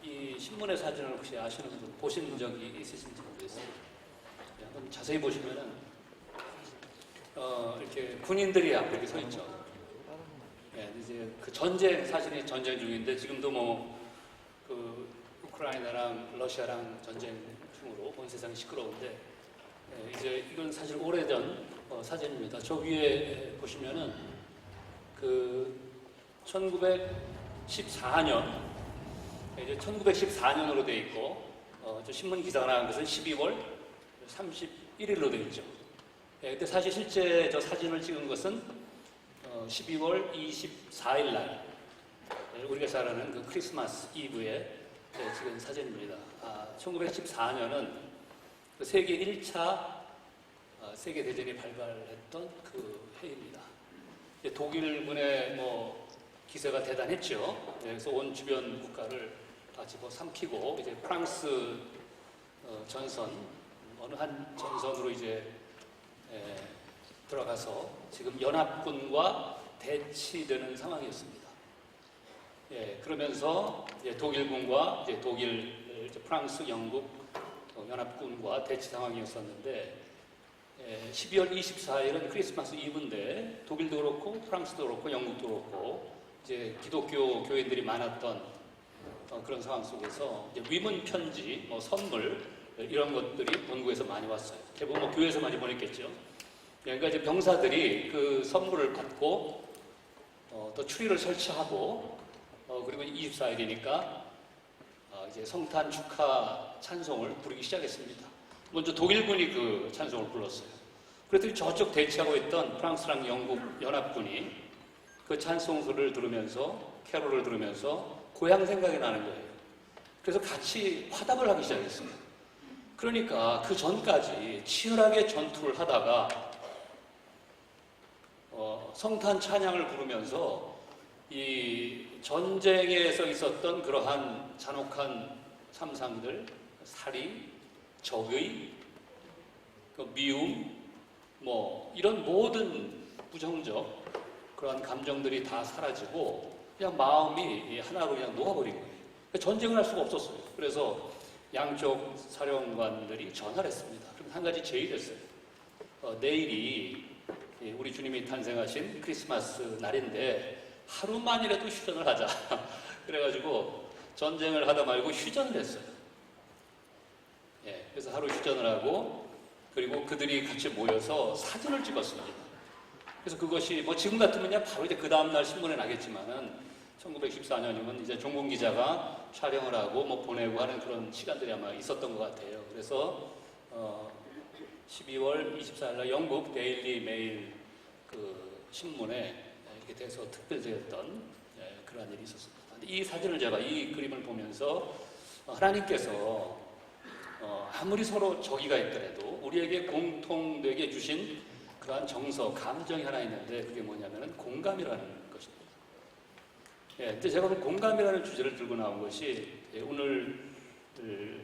이 신문의 사진을 혹시 아시는 분 보신 적이 있으신지 모르겠어요. 한번 자세히 보시면은 이렇게 군인들이 앞에 이렇게 서 있죠. 예, 이제 그 사실이 전쟁 중인데 지금도 그 우크라이나랑 러시아랑 전쟁 중으로 온 세상이 시끄러운데 이제 이건 사실 오래전 사진입니다. 저 위에 보시면은 그 1914년 이제 1914년으로 되어 있고 저 신문 기사가 나온 것은 12월 31일로 되어 있죠. 근데 사실 실제 저 사진을 찍은 것은 12월 24일 날 우리가 잘 아는 그 크리스마스 이브에 찍은 사진입니다. 1914년은 그 세계 1차 세계대전이 발발했던 그 해입니다. 독일군의 기세가 대단했죠. 그래서 온 주변 국가를 다 집어삼키고 이제 프랑스 전선 어느 한 전선으로 이제 들어가서 지금 연합군과 대치되는 상황이었습니다. 그러면서 이제 독일군과 이제 프랑스, 영국 연합군과 대치 상황이었었는데 12월 24일은 크리스마스 이브인데 독일도 그렇고 프랑스도 그렇고 영국도 그렇고 이제 기독교 교인들이 많았던 그런 상황 속에서 이제 위문 편지, 선물 이런 것들이 본국에서 많이 왔어요. 대부분 교회에서 많이 보냈겠죠. 그러니까 이제 병사들이 그 선물을 받고 또 추리를 설치하고 그리고 24일이니까 이제 성탄 축하 찬송을 부르기 시작했습니다. 먼저 독일군이 그 찬송을 불렀어요. 그랬더니 저쪽 대치하고 있던 프랑스랑 영국 연합군이 그 찬송소를 들으면서 캐롤을 들으면서 고향 생각이 나는 거예요. 그래서 같이 화답을 하기 시작했어요. 그러니까 그 전까지 치열하게 전투를 하다가 성탄 찬양을 부르면서 이 전쟁에서 있었던 그러한 잔혹한 참상들, 살인, 적의, 미움, 이런 모든 부정적 그러한 감정들이 다 사라지고 그냥 마음이 하나로 그냥 녹아버린 거예요. 전쟁을 할 수가 없었어요. 그래서 양쪽 사령관들이 전화를 했습니다. 그럼 한 가지 제의를 했어요. 내일이 우리 주님이 탄생하신 크리스마스 날인데 하루만이라도 휴전을 하자. 그래가지고 전쟁을 하다 말고 휴전을 했어요. 그래서 하루 휴전을 하고 그리고 그들이 같이 모여서 사진을 찍었습니다. 그래서 그것이 지금 같으면 바로 이제 그 다음날 신문에 나겠지만은 1914년이면 이제 종군 기자가 촬영을 하고 보내고 하는 그런 시간들이 아마 있었던 것 같아요. 그래서 12월 24일날 영국 데일리 메일 그 신문에 이렇게 돼서 특별제였던 그러한 일이 있었습니다. 이 사진을 제가 이 그림을 보면서 하나님께서 아무리 서로 적이가 있더라도 우리에게 공통되게 주신 그러한 정서, 감정이 하나 있는데 그게 뭐냐면은 공감이라는 것입니다. 근데 제가 공감이라는 주제를 들고 나온 것이 오늘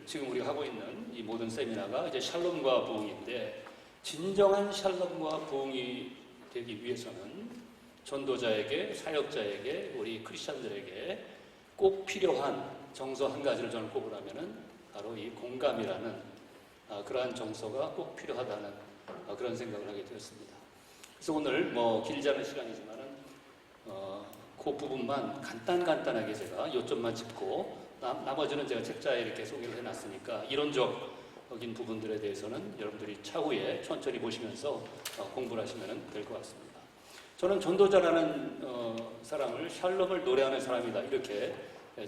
지금 우리가 하고 있는 이 모든 세미나가 이제 샬롬과 부흥인데 진정한 샬롬과 부흥이 되기 위해서는 전도자에게, 사역자에게, 우리 크리스천들에게 꼭 필요한 정서 한 가지를 저는 꼽으라면은 바로 이 공감이라는 그러한 정서가 꼭 필요하다는 그런 생각을 하게 되었습니다. 그래서 오늘 길지 않은 시간이지만은 그 부분만 간단하게 제가 요점만 짚고 나머지는 제가 책자에 이렇게 소개를 해놨으니까 이론적인 부분들에 대해서는 여러분들이 차후에 천천히 보시면서 공부를 하시면 될 것 같습니다. 저는 전도자라는 사람을 샬롬을 노래하는 사람이다 이렇게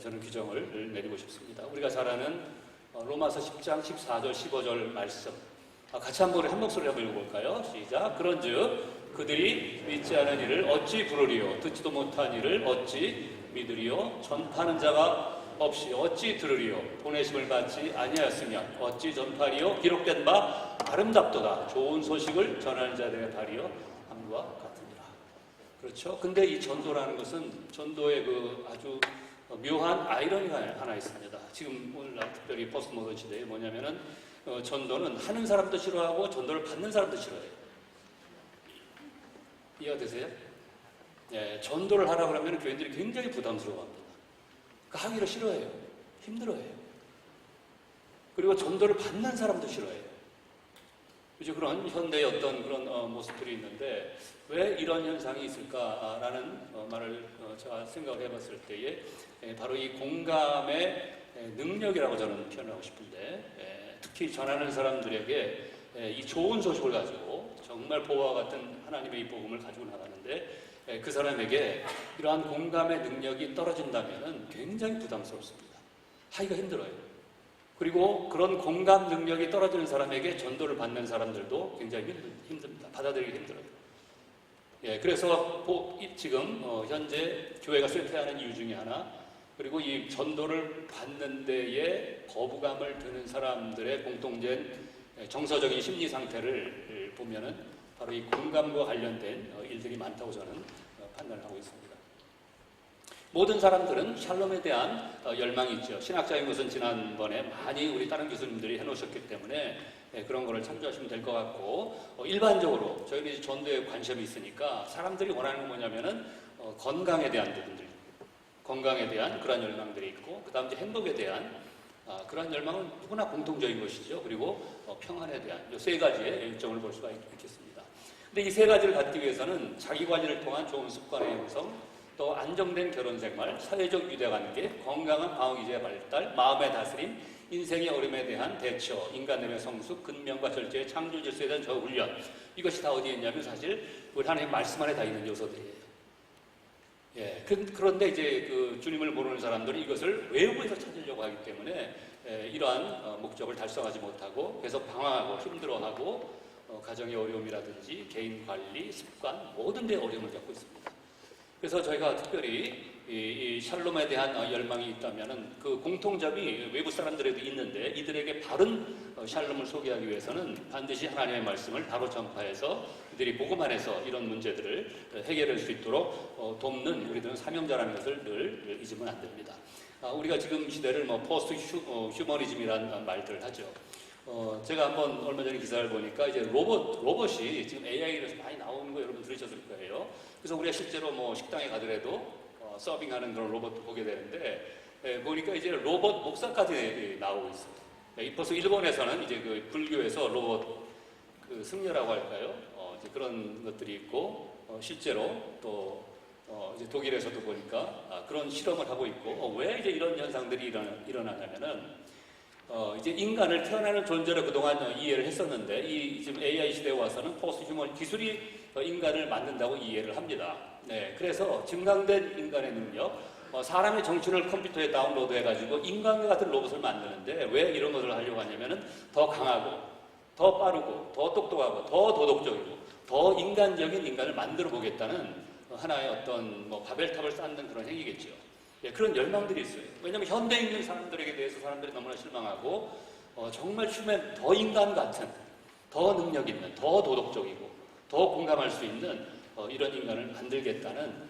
저는 규정을 내리고 싶습니다. 우리가 잘 아는 로마서 10장 14절 15절 말씀 같이 한 목소리 한번 읽어볼까요? 시작. 그런즉 그들이 믿지 않은 이를 어찌 부르리요 듣지도 못한 이를 어찌 믿으리요 전파하는 자가 없이 어찌 들으리요 보내심을 받지 아니하였으면 어찌 전파리요 기록된 바 아름답도다 좋은 소식을 전하는 자들의 발이요 함과 같으니라. 그렇죠? 근데 이 전도라는 것은 전도의 그 아주 묘한 아이러니가 하나 있습니다. 지금 오늘날 특별히 포스트 모던 시대에 뭐냐면은 전도는 하는 사람도 싫어하고 전도를 받는 사람도 싫어해요. 이해가 되세요? 전도를 하라고 하면 교인들이 굉장히 부담스러워합니다. 하기를 싫어해요. 힘들어해요. 그리고 전도를 받는 사람도 싫어해요. 그죠? 그런 현대의 어떤 그런 모습들이 있는데 왜 이런 현상이 있을까라는 말을 제가 생각을 해봤을 때에 바로 이 공감의 능력이라고 저는 표현하고 싶은데 특히 전하는 사람들에게 이 좋은 소식을 가지고 정말 보화와 같은 하나님의 이 복음을 가지고 나가는데 그 사람에게 이러한 공감의 능력이 떨어진다면 굉장히 부담스럽습니다. 하기가 힘들어요. 그리고 그런 공감 능력이 떨어지는 사람에게 전도를 받는 사람들도 굉장히 힘듭니다. 받아들이기 힘들어요. 그래서 지금 현재 교회가 쇠퇴하는 이유 중에 하나, 그리고 이 전도를 받는 데에 거부감을 드는 사람들의 공통된 정서적인 심리 상태를 보면은 바로 이 공감과 관련된 일들이 많다고 저는 판단을 하고 있습니다. 모든 사람들은 샬롬에 대한 열망이 있죠. 신학자인 것은 지난번에 많이 우리 다른 교수님들이 해놓으셨기 때문에 그런 거를 참조하시면 될 것 같고, 일반적으로 저희는 이제 전도에 관심이 있으니까 사람들이 원하는 건 뭐냐면은 건강에 대한 부분들, 건강에 대한 그런 열망들이 있고, 그 다음 이제 행복에 대한 그런 열망은 누구나 공통적인 것이죠. 그리고 평안에 대한 이 세 가지의 일정을 볼 수가 있겠습니다. 근데 이 세 가지를 갖기 위해서는 자기 관리를 통한 좋은 습관의 형성, 또 안정된 결혼생활, 사회적 유대관계, 건강한 방어기제의 발달, 마음의 다스림, 인생의 어려움에 대한 대처, 인간됨의 성숙, 근면과 절제의 창조 질서에 대한 저훈련, 이것이 다 어디에 있냐면 사실 우리 하나님 말씀 안에 다 있는 요소들이에요. 그런데 이제 그 주님을 모르는 사람들은 이것을 외부에서 찾으려고 하기 때문에 이러한 목적을 달성하지 못하고 계속 방황하고 힘들어하고 가정의 어려움이라든지 개인 관리, 습관 모든 데 어려움을 겪고 있습니다. 그래서 저희가 특별히 이 샬롬에 대한 열망이 있다면은 그 공통점이 외부 사람들에도 있는데 이들에게 바른 샬롬을 소개하기 위해서는 반드시 하나님의 말씀을 바로 전파해서 그들이 복음 안에서 이런 문제들을 해결할 수 있도록 돕는 우리들은 사명자라는 것을 늘 잊으면 안 됩니다. 우리가 지금 시대를 포스트 휴머니즘이라는 말들을 하죠. 제가 한번 얼마 전에 기사를 보니까 이제 로봇이 지금 AI에서 많이 나오는 거 여러분 들으셨을 거예요. 그래서 우리가 실제로 식당에 가더라도 서빙하는 그런 로봇도 보게 되는데 보니까 이제 로봇 목사까지 나오고 있어요. 벌써 일본에서는 이제 그 불교에서 로봇 그 승려라고 할까요? 이제 그런 것들이 있고 실제로 또 이제 독일에서도 보니까 그런 실험을 하고 있고 왜 이제 이런 현상들이 일어나냐면은 이제 인간을 태어나는 존재로 그동안 이해를 했었는데 이 지금 AI 시대에 와서는 포스트 휴먼 기술이 인간을 만든다고 이해를 합니다. 그래서 증강된 인간의 능력, 사람의 정신을 컴퓨터에 다운로드 해가지고 인간과 같은 로봇을 만드는데 왜 이런 것을 하려고 하냐면은 더 강하고, 더 빠르고, 더 똑똑하고, 더 도덕적이고, 더 인간적인 인간을 만들어 보겠다는 하나의 어떤 바벨탑을 쌓는 그런 행위겠죠. 그런 열망들이 있어요. 왜냐하면 현대에 있는 사람들에게 대해서 사람들이 너무나 실망하고 정말 추면 더 인간 같은, 더 능력 있는, 더 도덕적이고, 더 공감할 수 있는 이런 인간을 만들겠다는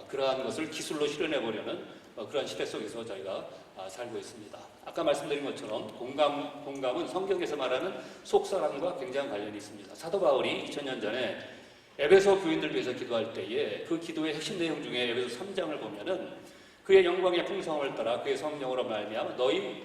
그러한 것을 기술로 실현해보려는 그런 시대 속에서 저희가 살고 있습니다. 아까 말씀드린 것처럼 공감은 성경에서 말하는 속사람과 굉장한 관련이 있습니다. 사도 바울이 2000년 전에 에베소 교인들 위해서 기도할 때에 그 기도의 핵심 내용 중에 에베소 3장을 보면은 그의 영광의 풍성을 따라 그의 성령으로 말미암아 너희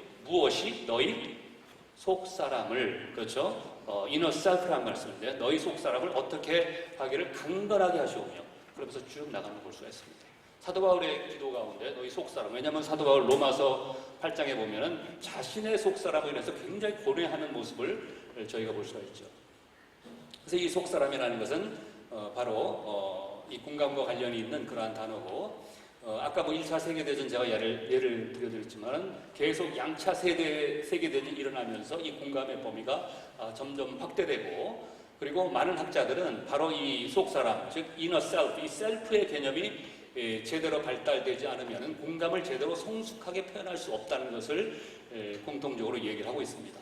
속사람을, 그렇죠? inner self라는 말씀인데 너희 속사람을 어떻게 하기를 강건하게 하시오며, 그러면서 쭉 나가는 걸 볼 수가 있습니다. 사도 바울의 기도 가운데 너희 속사람, 왜냐하면 사도 바울 로마서 8장에 보면은 자신의 속사람으로 인해서 굉장히 고뇌하는 모습을 저희가 볼 수가 있죠. 그래서 이 속사람이라는 것은 바로 이 공감과 관련이 있는 그러한 단어고, 아까 1차 세계대전 제가 예를 들어드렸지만 계속 양차 세계대전이 일어나면서 이 공감의 범위가 점점 확대되고, 그리고 많은 학자들은 바로 이 속사람, 즉 inner self, 이 셀프의 개념이 제대로 발달되지 않으면 공감을 제대로 성숙하게 표현할 수 없다는 것을 공통적으로 얘기를 하고 있습니다.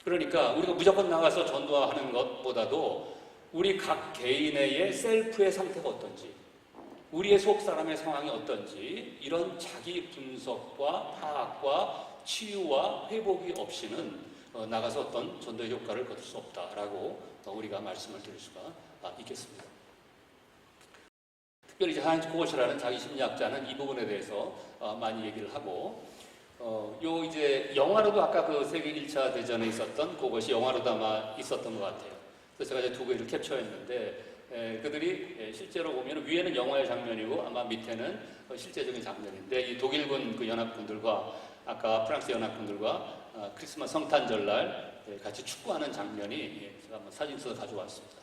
그러니까 우리가 무조건 나가서 전도하는 것보다도 우리 각 개인의 셀프의 상태가 어떤지, 우리의 속 사람의 상황이 어떤지 이런 자기 분석과 파악과 치유와 회복이 없이는 나가서 어떤 전도의 효과를 거둘 수 없다라고 우리가 말씀을 드릴 수가 있겠습니다. 특별히 이제 하인츠 코고시라는 자기 심리학자는 이 부분에 대해서 많이 얘기를 하고, 요 이제 영화로도 아까 그 세계 1차 대전에 있었던 그것이 영화로도 아마 있었던 것 같아요. 그래서 제가 이제 두 개를 캡처했는데, 그들이 실제로 보면 위에는 영화의 장면이고 아마 밑에는 실제적인 장면인데, 이 독일군 그 연합군들과 아까 프랑스 연합군들과 크리스마스 성탄절날 같이 축구하는 장면이 제가 한번 사진 써서 가져왔습니다.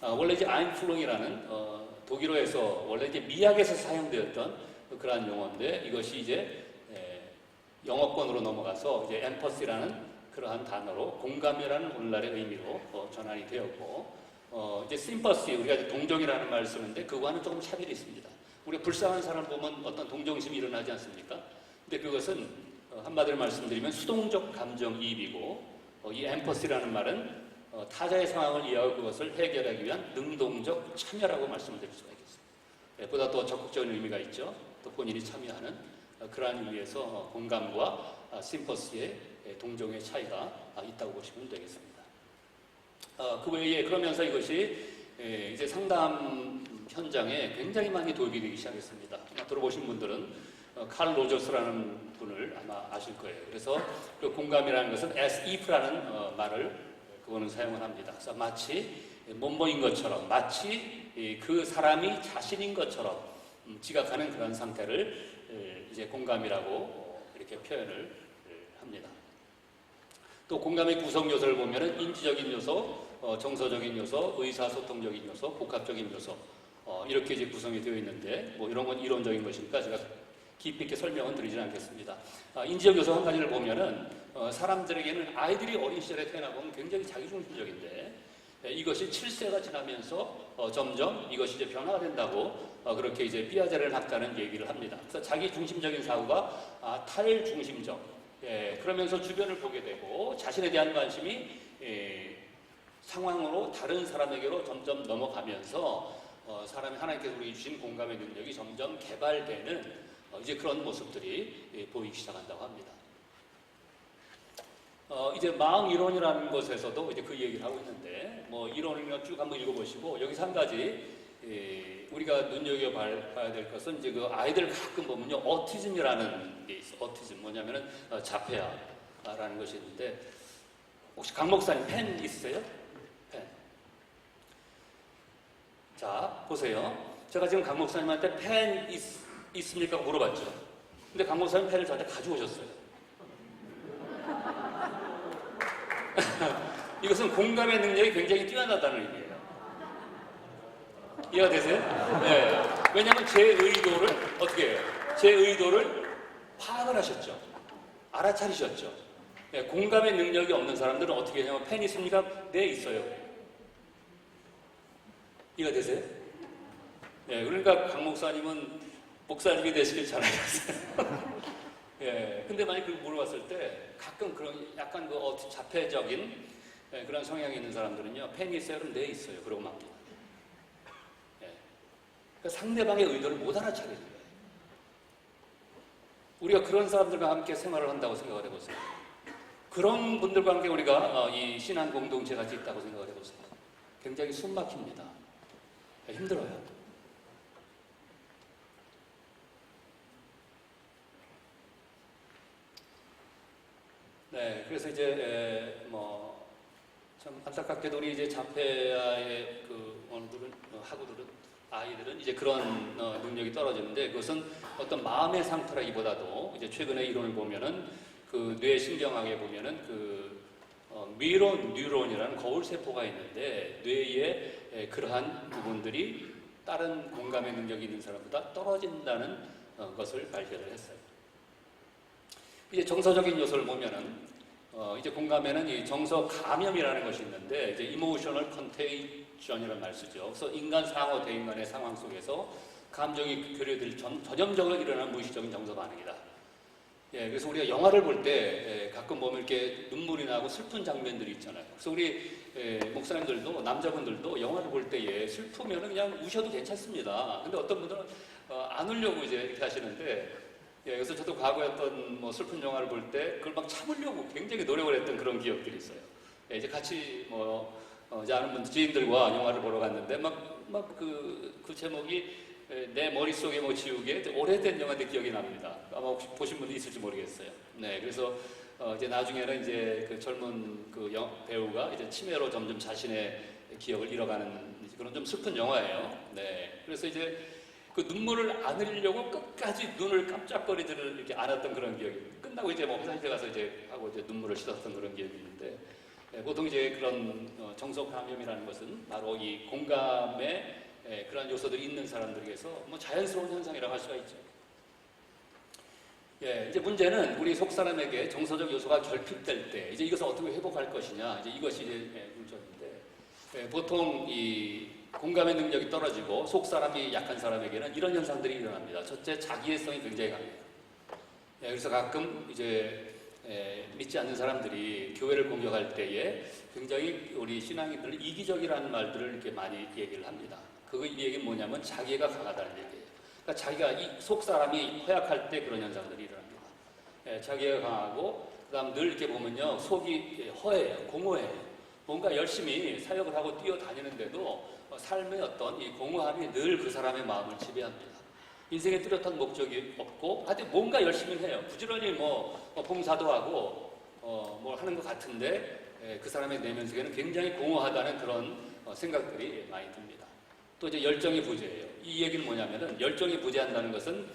원래 이제 아인플룽이라는 독일어에서 원래 이제 미학에서 사용되었던 그러한 용어인데, 이것이 이제 영어권으로 넘어가서 이제 엠퍼시라는 그러한 단어로 공감이라는 오늘날의 의미로 전환이 되었고, 이제 심퍼시, 우리가 이제 동정이라는 말을 쓰는데 그거와는 조금 차별이 있습니다. 우리가 불쌍한 사람을 보면 어떤 동정심이 일어나지 않습니까? 근데 그것은 한마디로 말씀드리면 수동적 감정이입이고, 이 엠퍼시라는 말은 타자의 상황을 이해하고 그것을 해결하기 위한 능동적 참여라고 말씀을 드릴 수가 있겠습니다. 보다 더 적극적인 의미가 있죠. 또 본인이 참여하는 그러한 의미에서 공감과 심퍼시의 동정의 차이가 있다고 보시면 되겠습니다. 그 외에 그러면서 이것이 이제 상담 현장에 굉장히 많이 도입이 되기 시작했습니다. 들어보신 분들은 칼 로저스라는 분을 아마 아실 거예요. 그래서 그 공감이라는 것은 as if라는 말을 그거는 사용을 합니다. 그래서 마치 몸보인 것처럼, 마치 그 사람이 자신인 것처럼 지각하는 그런 상태를 이제 공감이라고 이렇게 표현을 합니다. 또 공감의 구성 요소를 보면은 인지적인 요소, 정서적인 요소, 의사소통적인 요소, 복합적인 요소 이렇게 이제 구성이 되어 있는데, 뭐 이런 건 이론적인 것이니까 제가 깊이 있게 설명은 드리지는 않겠습니다. 인지적 요소 한 가지를 보면은 사람들에게는 아이들이 어린 시절에 태어나 보면 굉장히 자기중심적인데, 이것이 7세가 지나면서 점점 이것이 이제 변화가 된다고 그렇게 이제 피아제르 학자는 얘기를 합니다. 그래서 자기중심적인 사고가 탈중심적, 그러면서 주변을 보게 되고 자신에 대한 관심이 상황으로 다른 사람에게로 점점 넘어가면서 사람이 하나님께서 우리에게 주신 공감의 능력이 점점 개발되는 이제 그런 모습들이 보이기 시작한다고 합니다. 이제 마음 이론이라는 것에서도 이제 그 얘기를 하고 있는데, 뭐 이론을 쭉 한번 읽어보시고, 여기서 한 가지 우리가 눈여겨봐야 될 것은 이제 그 아이들 가끔 보면요, 어티즘이라는 게 있어. 어티즘 뭐냐면은 자폐아라는 것이 있는데, 혹시 강 목사님 펜 있으세요? 펜. 자, 보세요. 제가 지금 강 목사님한테 펜 있습니까? 물어봤죠. 근데 강 목사님 펜을 저한테 가져오셨어요. 이것은 공감의 능력이 굉장히 뛰어나다는 의미예요. 이해가 되세요? 네. 왜냐하면 제 의도를 어떻게 해요? 제 의도를 파악을 하셨죠. 알아차리셨죠. 네. 공감의 능력이 없는 사람들은 어떻게 하냐면, 펜 있습니까? 네, 있어요. 이해가 되세요? 네. 그러니까 강 목사님은 목사님이 되시길 잘하셨어요. 예. 근데 만약 그걸 물어봤을 때 가끔 그런 약간 그 자폐적인 그런 성향이 있는 사람들은요, 펜이 있어요? 그럼 네, 있어요. 그러고 맙니다. 예. 그러니까 상대방의 의도를 못 알아차리는 거예요. 우리가 그런 사람들과 함께 생활을 한다고 생각을 해보세요. 그런 분들과 함께 우리가 이 신앙 공동체 같이 있다고 생각을 해보세요. 굉장히 숨 막힙니다. 힘들어요. 네, 그래서 이제 참 안타깝게도 우리 이제 자폐아의 그 학우들은 아이들은 이제 그런 능력이 떨어지는데, 그것은 어떤 마음의 상태라기보다도 이제 최근에 이론을 보면은 그 뇌신경학에 보면은 그 미러 뉴런이라는 거울 세포가 있는데, 뇌의 그러한 부분들이 다른 공감의 능력이 있는 사람보다 떨어진다는 것을 발견을 했어요. 이제 정서적인 요소를 보면은 이제 공감에는 이 정서 감염이라는 것이 있는데, 이제 이모셔널 컨테이션이라는 말 쓰죠. 그래서 인간 상호 대인간의 상황 속에서 감정이 교류될 전염적으로 일어나는 무의식적인 정서 반응이다. 예, 그래서 우리가 영화를 볼 때 가끔 보면 이렇게 눈물이 나고 슬픈 장면들이 있잖아요. 그래서 우리 목사님들도 남자분들도 영화를 볼 때에 슬프면 그냥 우셔도 괜찮습니다. 근데 어떤 분들은 안 울려고 이제 이렇게 하시는데, 예, 그래서 저도 과거에 어떤 뭐 슬픈 영화를 볼 때 그걸 막 참으려고 굉장히 노력을 했던 그런 기억들이 있어요. 예, 이제 같이 이제 아는 분들, 지인들과 영화를 보러 갔는데 막 그 제목이 내 머릿속에 뭐 지우개 오래된 영화인데 기억이 납니다. 아마 혹시 보신 분도 있을지 모르겠어요. 네, 그래서 이제 나중에는 이제 그 젊은 그 배우가 이제 치매로 점점 자신의 기억을 잃어가는 그런 좀 슬픈 영화예요. 네, 그래서 이제 그 눈물을 안 흘리려고 끝까지 눈을 깜짝거리지를 이렇게 않았던 그런 기억이 끝나고 이제 뭐 화장실 가서 이제 하고 이제 눈물을 씻었던 그런 기억이 있는데 보통 이제 그런 정서 감염이라는 것은 바로 이 공감의 그런 요소들이 있는 사람들에게서 뭐 자연스러운 현상이라고 할 수가 있죠. 예, 이제 문제는 우리 속 사람에게 정서적 요소가 결핍될 때 이제 이것을 어떻게 회복할 것이냐 이제 이것이 이제 문제인데 보통 이 공감의 능력이 떨어지고 속 사람이 약한 사람에게는 이런 현상들이 일어납니다. 첫째, 자기애성이 굉장히 강해요. 예, 그래서 가끔 이제 믿지 않는 사람들이 교회를 공격할 때에 굉장히 우리 신앙인들은 이기적이라는 말들을 이렇게 많이 얘기를 합니다. 이 얘기는 뭐냐면 자기애가 강하다는 얘기예요. 그러니까 자기가 이 속 사람이 허약할 때 그런 현상들이 일어납니다. 예, 자기애가 강하고 그다음 늘 이렇게 보면요 속이 허해요, 공허해요. 뭔가 열심히 사역을 하고 뛰어다니는데도 삶의 어떤 이 공허함이 늘 그 사람의 마음을 지배합니다. 인생에 뚜렷한 목적이 없고 하여튼 뭔가 열심히 해요. 부지런히 봉사도 하고 뭘 하는 것 같은데 그 사람의 내면 세계는 굉장히 공허하다는 그런 생각들이 많이 듭니다. 또 이제 열정이 부재해요. 이 얘기는 뭐냐면은 열정이 부재한다는 것은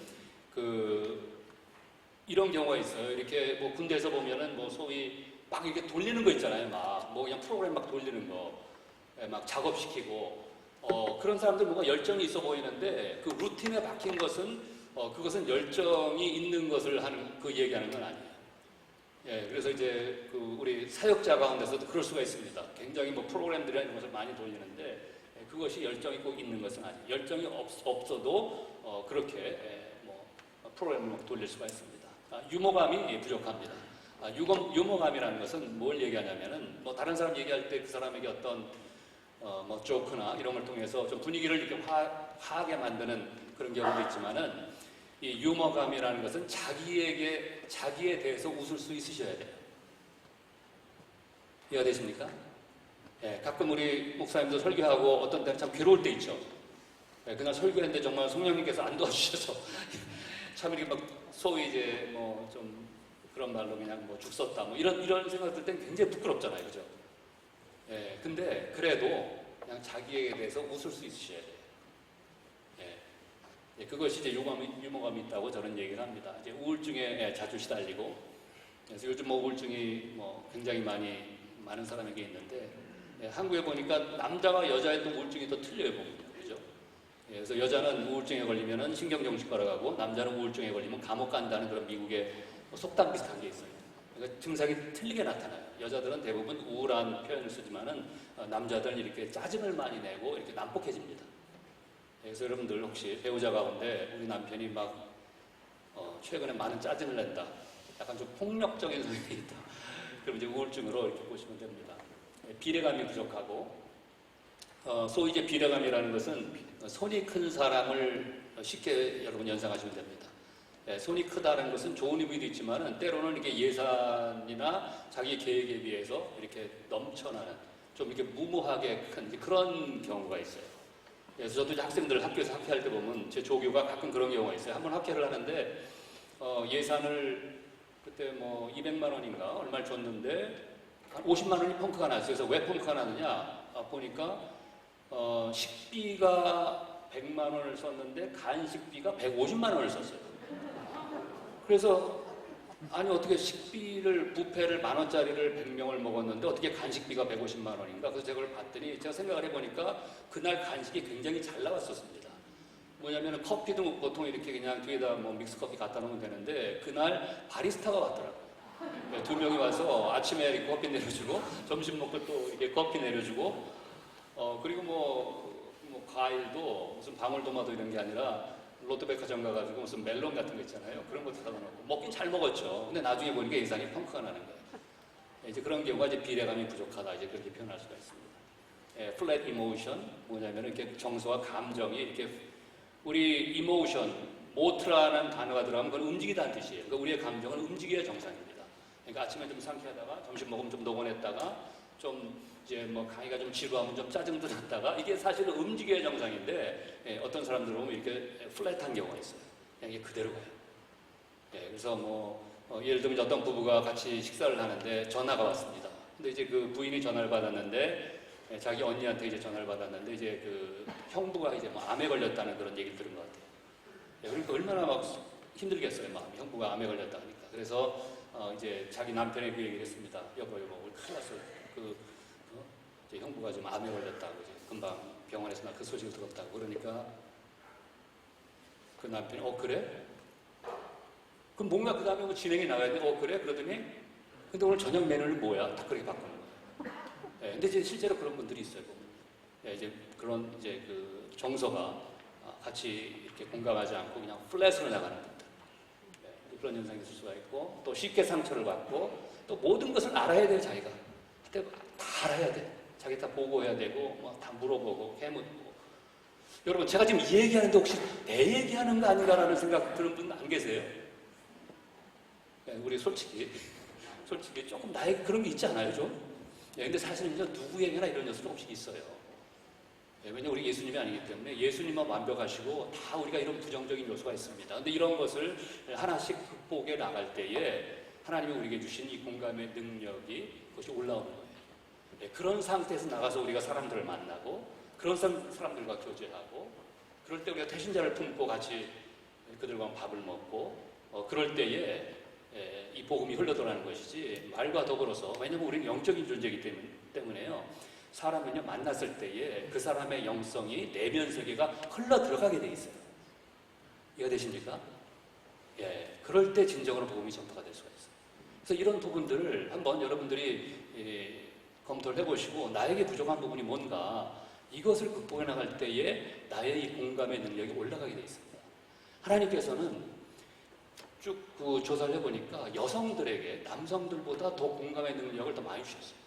이런 경우가 있어요. 이렇게 뭐 군대에서 보면은 뭐 소위 막 이렇게 돌리는 거 있잖아요. 막 뭐 그냥 프로그램 막 돌리는 거, 막 작업시키고 그런 사람들 뭔가 열정이 있어 보이는데 그 루틴에 박힌 것은 그것은 열정이 있는 것을 하는 그 얘기하는 건 아니에요. 예, 그래서 이제 그 우리 사역자 가운데서도 그럴 수가 있습니다. 굉장히 뭐 프로그램들이나 이런 것을 많이 돌리는데 그것이 열정이 꼭 있는 것은 아니에요. 열정이 없어도 그렇게 뭐 프로그램을 막 돌릴 수가 있습니다. 유머감이 부족합니다. 유머감이라는 것은 뭘 얘기하냐면은 뭐 다른 사람 얘기할 때 그 사람에게 어떤 뭐 조크나 이런 걸 통해서 좀 분위기를 이렇게 화하게 만드는 그런 경우도 있지만은 이 유머감이라는 것은 자기에 대해서 웃을 수 있으셔야 돼요. 이해가 되십니까? 예, 가끔 우리 목사님도 설교하고 어떤 때는 참 괴로울 때 있죠. 예, 그날 설교했는데 정말 성령님께서 안 도와주셔서 참 이렇게 막 소위 이제 뭐 좀 그런 말로 그냥 뭐 죽었다 뭐 이런 생각 들 때는 굉장히 부끄럽잖아요, 그죠? 예, 근데 그래도 그냥 자기에 대해서 웃을 수 있으셔야 돼요. 예, 그것이 이제 유머감이 있다고 저는 얘기를 합니다. 이제 우울증에 자주 시달리고, 그래서 요즘 뭐 우울증이 뭐 굉장히 많은 사람에게 있는데, 한국에 보니까 남자와 여자의 또 우울증이 또 틀려요, 보면. 그죠? 예, 그래서 여자는 우울증에 걸리면은 신경정신과로 가고, 남자는 우울증에 걸리면 감옥 간다는 그런 미국의 속담 비슷한 게 있어요. 그러니까 증상이 틀리게 나타나요. 여자들은 대부분 우울한 표현을 쓰지만은 남자들은 이렇게 짜증을 많이 내고 이렇게 난폭해집니다. 그래서 여러분들 혹시 배우자 가운데 우리 남편이 막 최근에 많은 짜증을 낸다, 약간 좀 폭력적인 성향이 있다, 그럼 이제 우울증으로 이렇게 보시면 됩니다. 비례감이 부족하고 소위 이제 비례감이라는 것은 손이 큰 사람을 쉽게 여러분 연상하시면 됩니다. 손이 크다는 것은 좋은 의미도 있지만은 때로는 이렇게 예산이나 자기 계획에 비해서 이렇게 넘쳐나는 좀 이렇게 무모하게 큰 그런 경우가 있어요. 그래서 저도 이제 학생들 학교에서 학회할 때 보면 제 조교가 가끔 그런 경우가 있어요. 한번 학회를 하는데 예산을 그때 뭐 200만 원인가 얼마를 줬는데 한 50만 원이 펑크가 났어요. 그래서 왜 펑크가 나느냐 보니까 식비가 100만 원을 썼는데 간식비가 150만 원을 썼어요. 그래서 아니 어떻게 식비를 뷔페를 10,000원짜리를 100명을 먹었는데 어떻게 간식비가 150만 원인가? 그래서 제가 그걸 봤더니 제가 생각을 해보니까 그날 간식이 굉장히 잘 나왔었습니다. 뭐냐면 커피도 보통 이렇게 그냥 뒤에다 뭐 믹스커피 갖다 놓으면 되는데 그날 바리스타가 왔더라고요. 2명이 와서 아침에 이렇게 커피 내려주고 점심 먹고 또 이렇게 커피 내려주고 그리고 뭐 과일도 무슨 방울토마토 이런 게 아니라 롯데백화점 가가지고 무슨 멜론 같은 거 있잖아요. 그런 거 사다 놓고 먹긴 잘 먹었죠. 근데 나중에 보니까 예산이 펑크가 나는 거예요. 이제 그런 경우가 이제 비례감이 부족하다 이제 그렇게 표현할 수가 있습니다. 플랫 이모션 뭐냐면 이렇게 정서와 감정이 이렇게 우리 이모션 모트라는 단어가 들어가면 그건 움직이다는 뜻이에요. 그러니까 우리의 감정은 움직여야 정상입니다. 그러니까 아침에 좀 상쾌하다가 점심 먹으면 좀 노곤했다가 좀 이제 뭐 강의가 좀 지루하면 좀 짜증도 났다가 이게 사실은 움직여야 정상인데 어떤 사람들 보면 이렇게 플랫한 경우가 있어요. 그냥 이게 그대로 가요. 그래서 예를 들면 어떤 부부가 같이 식사를 하는데 전화가 왔습니다. 근데 이제 그 부인이 전화를 받았는데 자기 언니한테 이제 전화를 받았는데 이제 그 형부가 이제 뭐 암에 걸렸다는 그런 얘기를 들은 것 같아요. 그러니까 얼마나 막 힘들겠어요, 마음이. 형부가 암에 걸렸다 하니까. 그래서 이제 자기 남편의 그 얘기를 했습니다. 여보, 우리 큰일 났어. 이제 형부가 좀 암에 걸렸다고 이제 금방 병원에서 나 그 소식을 들었다고. 그러니까 그 남편이 그래? 그럼 뭔가 그 다음에 뭐 진행이 나가야 돼. 그래? 그러더니 근데 오늘 저녁 메뉴는 뭐야? 딱 그렇게 바꾸는 거예요. 근데 이제 실제로 그런 분들이 있어요. 이제 그런 이제 그 정서가 같이 이렇게 공감하지 않고 그냥 플랫으로 나가는 분들. 그런 현상이 있을 수가 있고 또 쉽게 상처를 받고 또 모든 것을 알아야 돼요, 자기가. 그때 다 알아야 돼. 자기 다 보고해야 되고 뭐 다 물어보고 해묻고. 여러분 제가 지금 이 얘기하는데 혹시 내 얘기하는 거 아닌가라는 생각 드는 분 안 계세요? 우리 솔직히 조금 나에게 그런 게 있지 않아요, 좀? 근데 사실은 누구에게나 이런 요소 조금씩 있어요. 왜냐면 우리 예수님이 아니기 때문에 예수님만 완벽하시고 다 우리가 이런 부정적인 요소가 있습니다. 근데 이런 것을 하나씩 극복해 나갈 때에 하나님이 우리에게 주신 이 공감의 능력이 그것이 올라오는 거예요. 그런 상태에서 나가서 우리가 사람들을 만나고 그런 사람들과 교제하고 그럴 때 우리가 태신자를 품고 같이 그들과 밥을 먹고 그럴 때에 이 복음이 흘러들어가는 것이지 말과 더불어서. 왜냐하면 우리는 영적인 존재이기 때문에요. 사람은요 만났을 때에 그 사람의 영성이 내면 세계가 흘러들어가게 돼 있어요. 이해되십니까? 그럴 때 진정으로 복음이 전파가 될 수가 있어요. 그래서 이런 부분들을 한번 여러분들이 검토를 해보시고 나에게 부족한 부분이 뭔가 이것을 극복해 나갈 때에 나의 이 공감의 능력이 올라가게 돼 있습니다. 하나님께서는 쭉 그 조사를 해보니까 여성들에게 남성들보다 더 공감의 능력을 더 많이 주셨어요.